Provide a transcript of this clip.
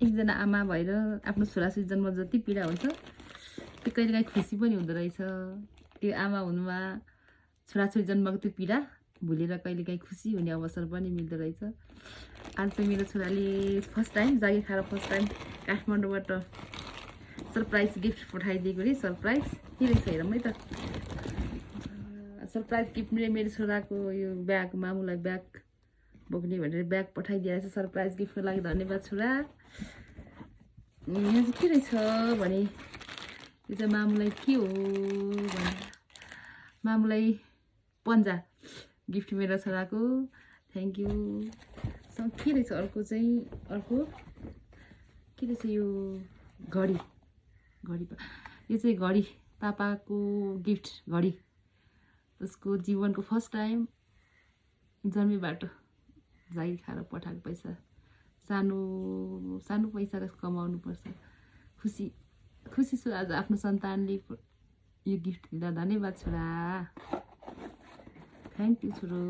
एकजना आमा भएर आफ्नो छोराछोरी जन्म जति पीडा हुन्छ त्यो कहिलेकाहीँ खुसी पनि हुँदो रहेछ। त्यो आमा हुनुमा छोराछोरी जन्मको त्यो पीडा भुलेर कहिलेकाहीँ खुसी हुने अवसर पनि मिल्दो रहेछ। आज चाहिँ मेरो छोराले फर्स्ट टाइम जागिर खाएर फर्स्ट टाइम काठमाडौँबाट सरप्राइज गिफ्ट पठाइदिएको रे। सरप्राइज के रहेछ हेरौँ है त। सरप्राइज गिफ्टले मेरो छोराको यो ब्याग मामुलाई ब्याग बोक्ने भनेर ब्याग पठाइदिएको रहेछ सरप्राइज गिफ्टको लागि। धन्यवाद छोरा। यहाँ चाहिँ के रहेछ भने यो चाहिँ मामुलाई के हो भने मामुलाई पन्जा गिफ्ट मेरो छोराको। Thank you. के रहेछ अर्को चाहिँ अर्को के रहेछ यो घडी। घडी यो चाहिँ घडी पापाको गिफ्ट घडी। उसको जीवनको फर्स्ट टाइम जन्मेबाट जागिर खाएर पठाएको पैसा सानो सानो पैसा कमाउनु पर्छ। खुसी छु आज आफ्नो सन्तानले यो गिफ्ट दिँदा। धन्यवाद छोरा। थ्याङ्क यू छोरो।